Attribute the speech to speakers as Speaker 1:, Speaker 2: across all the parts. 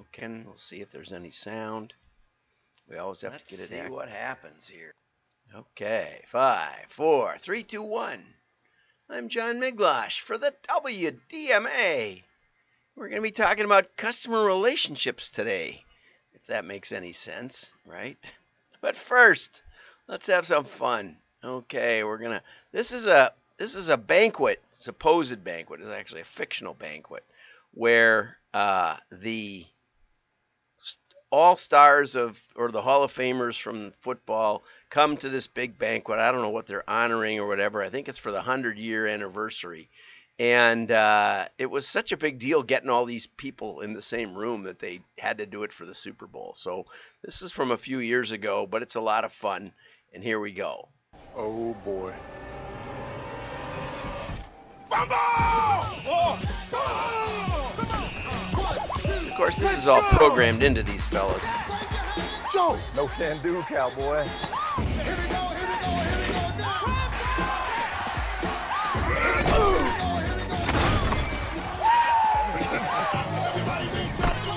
Speaker 1: Okay, we'll see if there's any sound. We always have to get it. Let's see what happens here. Okay, 5, 4, 3, 2, 1. I'm John Miglosh for the WDMA. We're going to be talking about customer relationships today, if that makes any sense, right? But first, let's have some fun. Okay, this is a banquet, supposed banquet. It's actually a fictional banquet where the all-stars or the Hall of Famers from football come to this big banquet. I don't know what they're honoring or whatever. I think it's for the 100-year anniversary. And it was such a big deal getting all these people in the same room that they had to do it for the Super Bowl. So this is from a few years ago, but it's a lot of fun. And here we go.
Speaker 2: Oh, boy.
Speaker 1: Of course, this is all programmed into these fellas.
Speaker 2: Joe! No can do, cowboy.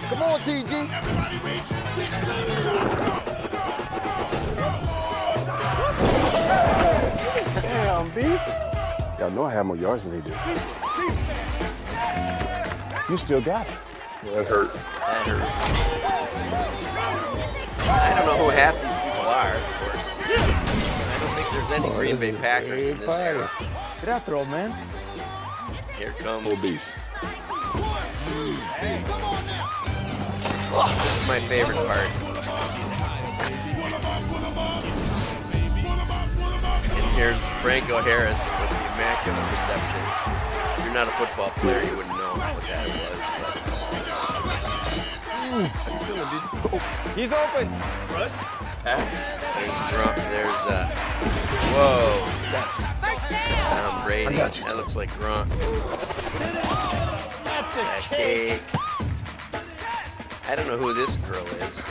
Speaker 2: Come on, TG. Damn, B. Y'all know I have more yards than they do. You still got it. That hurt.
Speaker 1: That hurt. I don't know who half these people are, of course. I don't think there's any Green Bay Packers in this era.
Speaker 3: Get out there, old man.
Speaker 1: Here comes.
Speaker 2: Obese.
Speaker 1: This is my favorite part. And here's Franco Harris with the immaculate reception. If you're not a football player, you wouldn't know what that was.
Speaker 3: He's open. Russ.
Speaker 1: There's Gronk. There's whoa. Tom Brady. That looks like Gronk.
Speaker 3: That's a
Speaker 1: cake. I don't know who this girl is.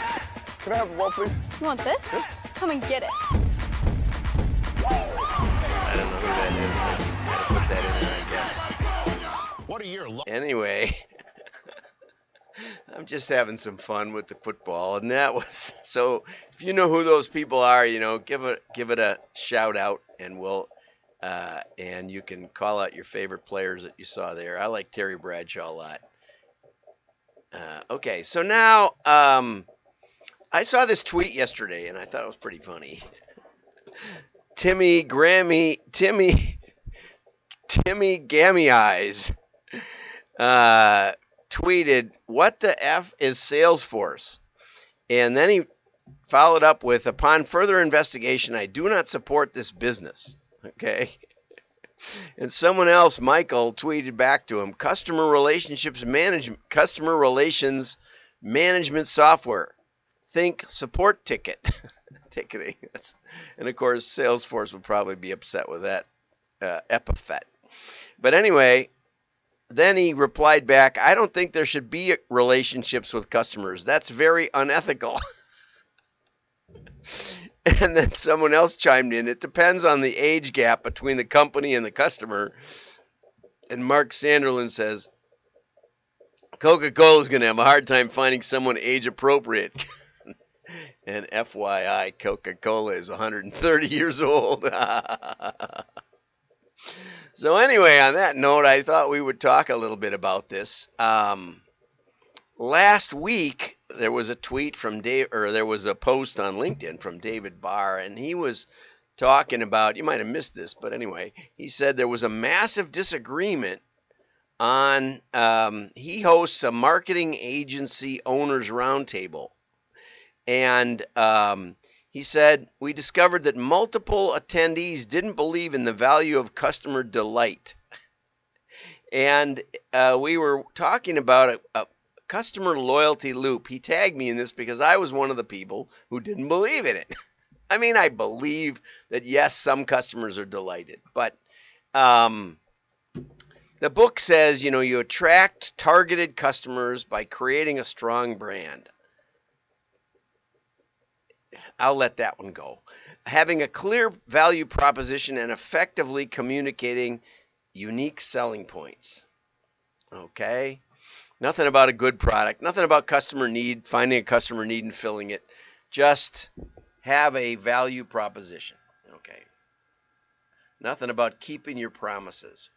Speaker 2: Can I have a ball, please?
Speaker 4: You want this? Come and get it.
Speaker 1: I don't know who that is. I gotta put that in there, I guess.
Speaker 2: What a year.
Speaker 1: Anyway, I'm just having some fun with the football, and that was so. If you know who those people are, give it a shout out, and and you can call out your favorite players that you saw there. I like Terry Bradshaw a lot. Okay, so now I saw this tweet yesterday, and I thought it was pretty funny. Timmy Gammy Eyes tweeted, "What the F is Salesforce?" And then he followed up with, "Upon further investigation, I do not support this business." Okay. And someone else, Michael, tweeted back to him, customer relations management software. Think support ticketing. And of course, Salesforce would probably be upset with that epithet. But anyway, then he replied back, I don't think there should be relationships with customers. That's very unethical. And then someone else chimed in, it depends on the age gap between the company and the customer. And Mark Sanderlin says, Coca-Cola is going to have a hard time finding someone age appropriate. And FYI, Coca-Cola is 130 years old. So anyway, on that note, I thought we would talk a little bit about this. Last week, there was a tweet from there was a post on LinkedIn from David Barr, and he was talking about, you might have missed this, but anyway, he said there was a massive disagreement on, he hosts a marketing agency owners roundtable. And he said, we discovered that multiple attendees didn't believe in the value of customer delight. And we were talking about a customer loyalty loop. He tagged me in this because I was one of the people who didn't believe in it. I mean, I believe that, yes, some customers are delighted. But the book says, you attract targeted customers by creating a strong brand. I'll let that one go. Having a clear value proposition and effectively communicating unique selling points. Okay. Nothing about a good product. Nothing about customer need, finding a customer need and filling it. Just have a value proposition. Okay. Nothing about keeping your promises.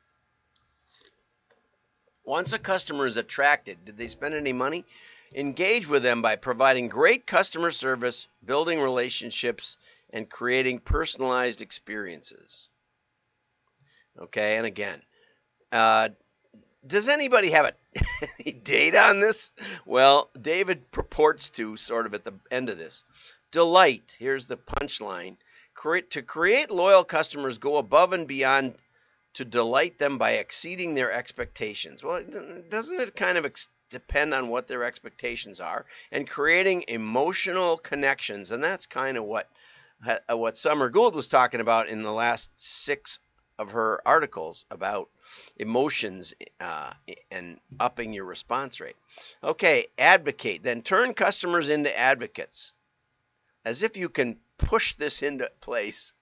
Speaker 1: Once a customer is attracted, did they spend any money? Engage with them by providing great customer service, building relationships, and creating personalized experiences. Okay, and again, does anybody have any data on this? Well, David purports to, sort of at the end of this. Delight, here's the punchline. To create loyal customers, go above and beyond to delight them by exceeding their expectations. Well, doesn't it kind of depend on what their expectations are? And creating emotional connections, and that's kind of what Summer Gould was talking about in the last 6 of her articles about emotions and upping your response rate. Okay, advocate. Then turn customers into advocates. As if you can push this into place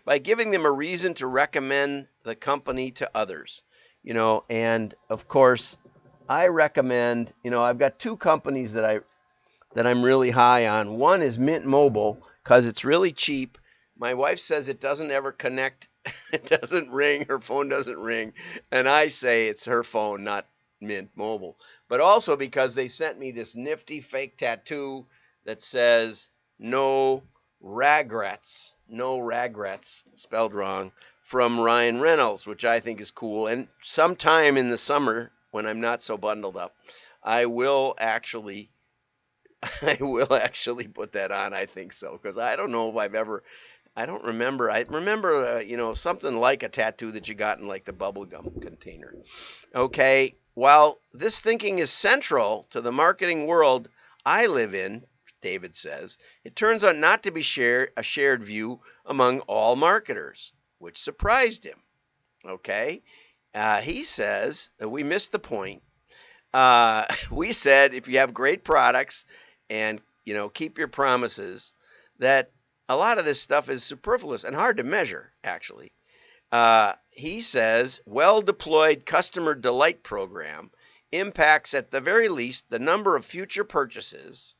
Speaker 1: by giving them a reason to recommend the company to others. And of course, I recommend, I've got 2 companies that I'm really high on. One is Mint Mobile because it's really cheap. My wife says it doesn't ever connect. It doesn't ring. Her phone doesn't ring. And I say it's her phone, not Mint Mobile. But also because they sent me this nifty fake tattoo that says no regrets, spelled wrong, from Ryan Reynolds, which I think is cool. And sometime in the summer, when I'm not so bundled up, I will actually put that on. I think so, because I don't know if I don't remember. I remember, something like a tattoo that you got in like the bubblegum container. Okay, while this thinking is central to the marketing world I live in, David says, it turns out not to be a shared view among all marketers, which surprised him. Okay, he says that we missed the point. We said if you have great products and keep your promises, that a lot of this stuff is superfluous and hard to measure, actually. He says, well-deployed customer delight program impacts at the very least the number of future purchases,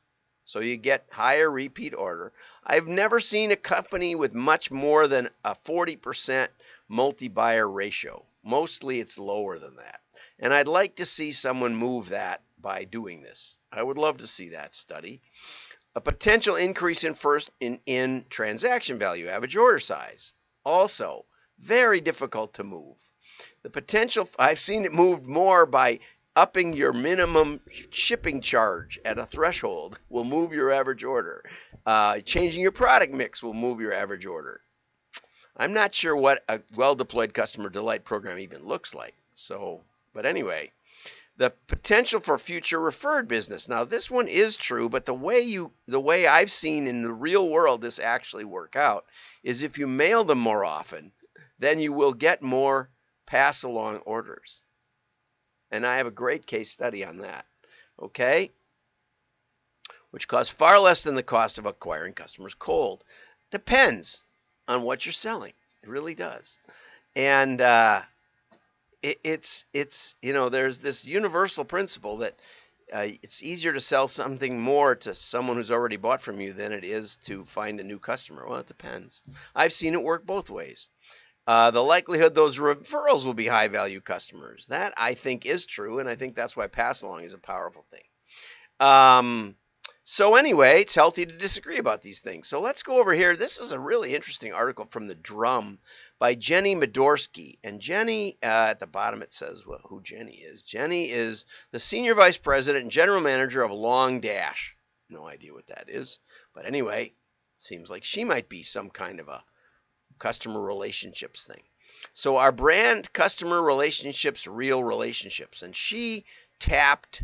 Speaker 1: so you get higher repeat order. I've never seen a company with much more than a 40% multi-buyer ratio. Mostly it's lower than that. And I'd like to see someone move that by doing this. I would love to see that study. A potential increase in transaction value, average order size. Also, very difficult to move. The potential, I've seen it moved more by upping your minimum shipping charge at a threshold will move your average order. Changing your product mix will move your average order. I'm not sure what a well-deployed customer delight program even looks like. But anyway, the potential for future referred business. Now, this one is true, but the way I've seen in the real world this actually work out is if you mail them more often, then you will get more pass-along orders. And I have a great case study on that. Okay? Which costs far less than the cost of acquiring customers cold. Depends on what you're selling. It really does. And it's there's this universal principle that it's easier to sell something more to someone who's already bought from you than it is to find a new customer. Well, it depends. I've seen it work both ways. The likelihood those referrals will be high-value customers. That, I think, is true, and I think that's why pass-along is a powerful thing. So anyway, it's healthy to disagree about these things. So let's go over here. This is a really interesting article from The Drum by Jenny Medorsky. And Jenny, at the bottom it says who Jenny is. Jenny is the Senior Vice President and General Manager of Long Dash. No idea what that is. But anyway, it seems like she might be some kind of a customer relationships thing. So our brand, customer relationships, real relationships. And she tapped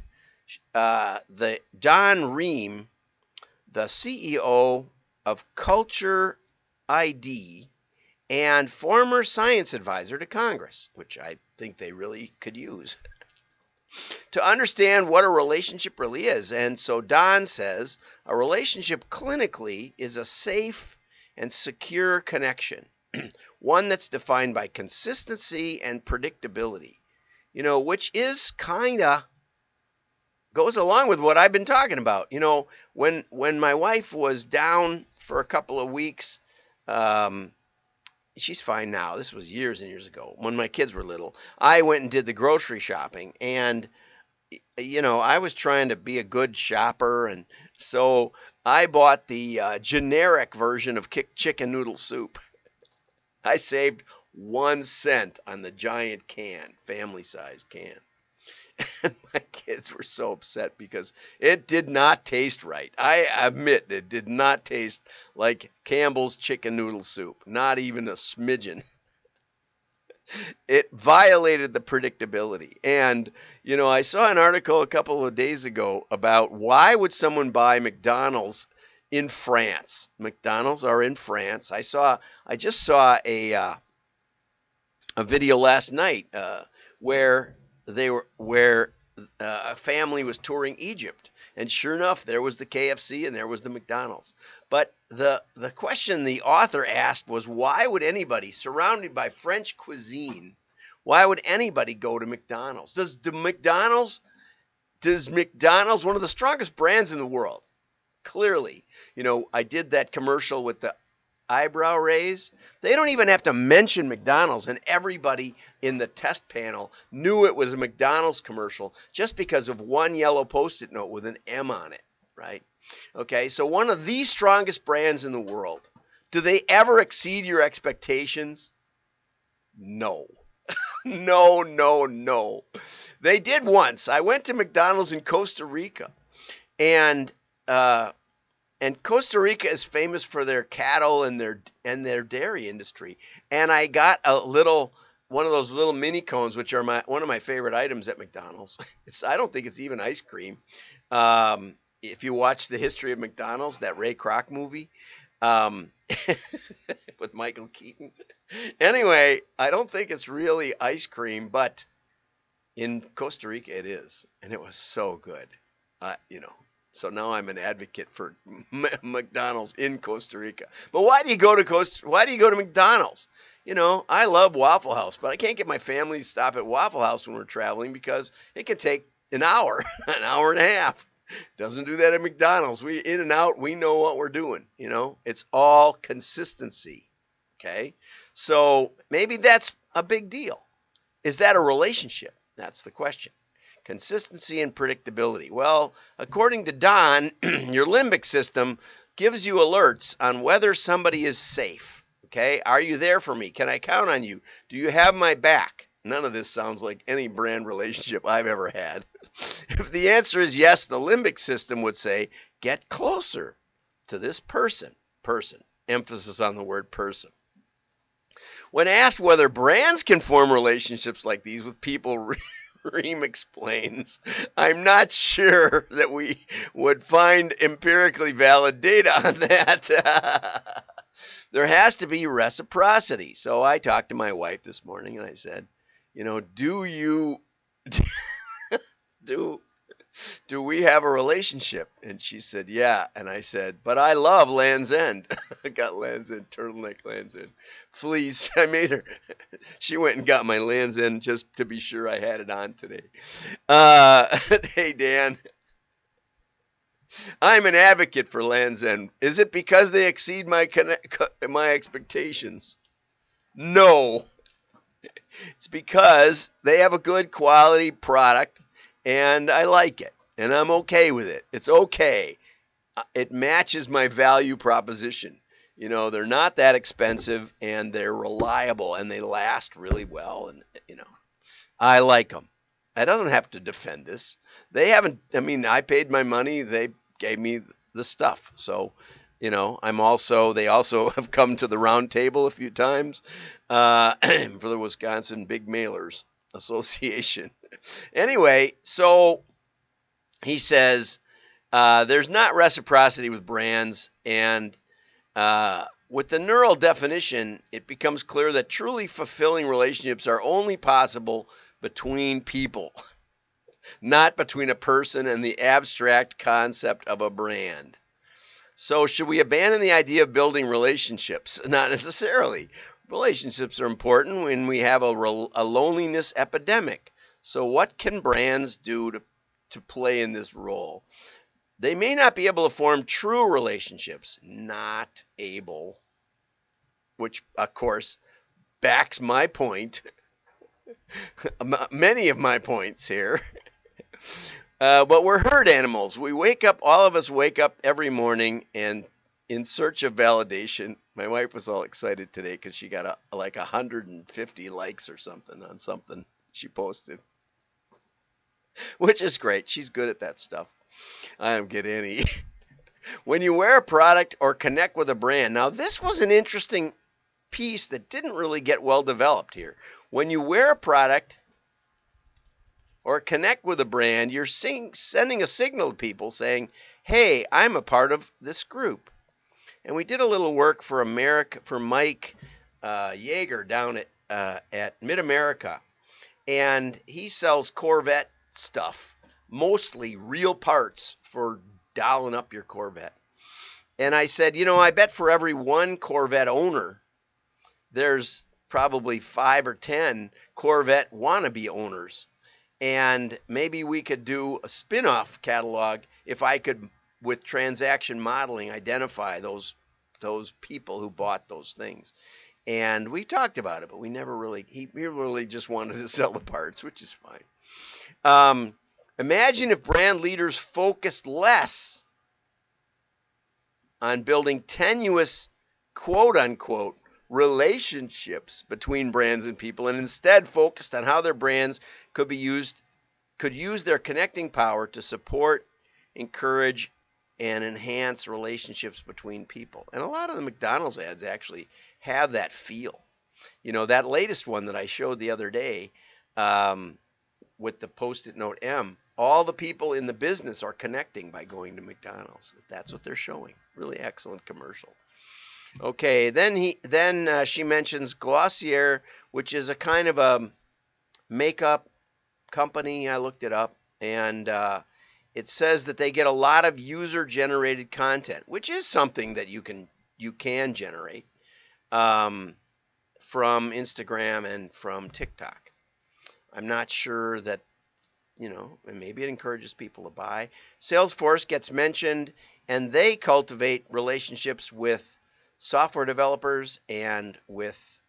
Speaker 1: the Don Ream, the CEO of Culture ID and former science advisor to Congress, which I think they really could use, to understand what a relationship really is. And so Don says a relationship clinically is a safe and secure connection, one that's defined by consistency and predictability, which is kind of goes along with what I've been talking about. You know, when my wife was down for a couple of weeks, um, she's fine now. This was years and years ago when my kids were little. I went and did the grocery shopping, and you know, I was trying to be a good shopper, and so I bought the generic version of chicken noodle soup. I saved 1 cent on the giant can, family-sized can. And my kids were so upset because it did not taste right. I admit it did not taste like Campbell's chicken noodle soup, not even a smidgen. It violated the predictability. And, you know, I saw an article a couple of days ago about why would someone buy McDonald's in France? McDonald's are in France. I just saw a video last night where a family was touring Egypt, and sure enough, there was the KFC and there was the McDonald's. But the question the author asked was, why would anybody surrounded by French cuisine, why would anybody go to McDonald's? Does McDonald's, one of the strongest brands in the world, clearly, you know, I did that commercial with the eyebrow raise. They don't even have to mention McDonald's, and everybody in the test panel knew it was a McDonald's commercial just because of one yellow Post-it note with an M on it, right? Okay, so one of the strongest brands in the world. Do they ever exceed your expectations? No. No. They did once. I went to McDonald's in Costa Rica, and Costa Rica is famous for their cattle and their dairy industry. And I got one of those little mini cones, which are one of my favorite items at McDonald's. I don't think it's even ice cream. If you watch the history of McDonald's, that Ray Kroc movie, with Michael Keaton. Anyway, I don't think it's really ice cream, but in Costa Rica it is, and it was so good. You know. So now I'm an advocate for McDonald's in Costa Rica. But why do you go to McDonald's? You know, I love Waffle House, but I can't get my family to stop at Waffle House when we're traveling because it can take an hour, an hour and a half. Doesn't do that at McDonald's. We in and out, we know what we're doing, you know. It's all consistency. Okay? So maybe that's a big deal. Is that a relationship? That's the question. Consistency and predictability. Well, according to Don, your limbic system gives you alerts on whether somebody is safe. Okay? Are you there for me? Can I count on you? Do you have my back? None of this sounds like any brand relationship I've ever had. If the answer is yes, the limbic system would say, get closer to this person. Person. Emphasis on the word person. When asked whether brands can form relationships like these with people, Ream explains, I'm not sure that we would find empirically valid data on that. There has to be reciprocity. So I talked to my wife this morning and I said, you know, do we have a relationship? And she said, yeah. And I said, but I love Land's End. I got Land's End, turtleneck Land's End. Fleece. I made her. She went and got my Land's End just to be sure I had it on today. Hey, Dan. I'm an advocate for Land's End. Is it because they exceed my expectations? No. It's because they have a good quality product and I like it and I'm okay with it. It's okay. It matches my value proposition. You know, they're not that expensive and they're reliable and they last really well. And, you know, I like them. I don't have to defend this. They haven't, I mean, I paid my money. They gave me the stuff. So, you know, they also have come to the round table a few times for the Wisconsin Big Mailers Association. Anyway, so he says there's not reciprocity with brands, and with the neural definition, it becomes clear that truly fulfilling relationships are only possible between people, not between a person and the abstract concept of a brand. So should we abandon the idea of building relationships? Not necessarily. Relationships are important when we have a loneliness epidemic. So what can brands do to play in this role. They may not be able to form true relationships. Not able. Which, of course, backs my point. Many of my points here. But we're herd animals. We wake up, all of us wake up every morning and in search of validation. My wife was all excited today because she got like 150 likes or something on something she posted, which is great. She's good at that stuff. I don't get any. When you wear a product or connect with a brand. Now, this was an interesting piece that didn't really get well developed here. When you wear a product or connect with a brand, you're sending a signal to people saying, hey, I'm a part of this group. And we did a little work for Mike Yeager down at Mid-America. And he sells Corvette stuff, mostly real parts for dialing up your Corvette. And I said, I bet for every one Corvette owner, there's probably 5 or 10 Corvette wannabe owners. And maybe we could do a spin-off catalog if I could, with transaction modeling, identify those people who bought those things. And we talked about it, but we never really, he really just wanted to sell the parts, which is fine. Imagine if brand leaders focused less on building tenuous, quote-unquote, relationships between brands and people, and instead focused on how their brands could use their connecting power to support, encourage, and enhance relationships between people. And a lot of the McDonald's ads actually have that feel. That latest one that I showed the other day with the Post-it note M, all the people in the business are connecting by going to McDonald's. That's what they're showing. Really excellent commercial. Okay, then she mentions Glossier, which is a kind of a makeup company. I looked it up, and it says that they get a lot of user-generated content, which is something that you can generate from Instagram and from TikTok. I'm not sure that, and maybe it encourages people to buy. Salesforce gets mentioned, and they cultivate relationships with software developers and with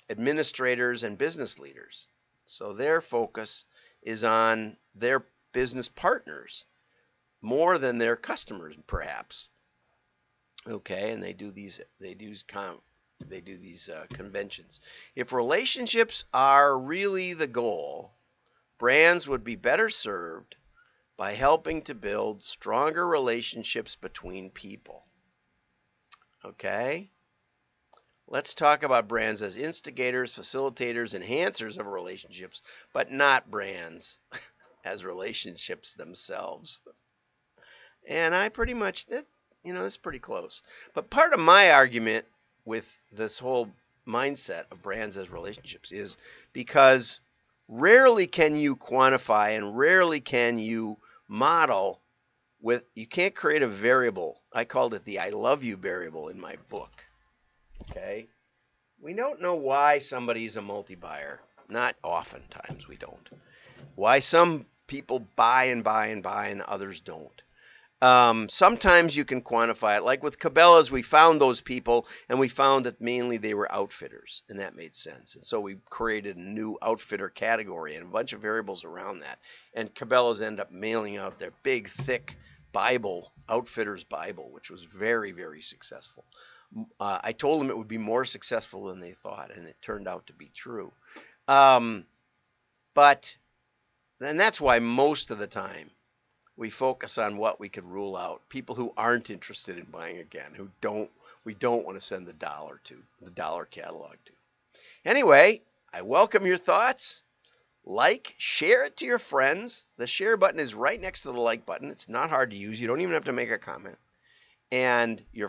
Speaker 1: administrators and business leaders. So their focus is on their business partners more than their customers, perhaps. Okay, and they do these conventions. If relationships are really the goal, brands would be better served by helping to build stronger relationships between people. Okay? Let's talk about brands as instigators, facilitators, enhancers of relationships, but not brands as relationships themselves. And I pretty much, it's pretty close. But part of my argument with this whole mindset of brands as relationships is because rarely can you quantify and rarely can you model you can't create a variable. I called it the I love you variable in my book. Okay? We don't know why somebody's a multi-buyer. Not oftentimes we don't. Why some people buy and buy and buy and others don't. Sometimes you can quantify it. Like with Cabela's, we found those people, and we found that mainly they were outfitters, and that made sense. And so we created a new outfitter category and a bunch of variables around that. And Cabela's ended up mailing out their big, thick Bible, Outfitter's Bible, which was very, very successful. I told them it would be more successful than they thought, and it turned out to be true. But then that's why most of the time we focus on what we could rule out. People who aren't interested in buying again, we don't want to send the dollar catalog to. Anyway, I welcome your thoughts. Like, share it to your friends. The share button is right next to the like button. It's not hard to use. You don't even have to make a comment. And your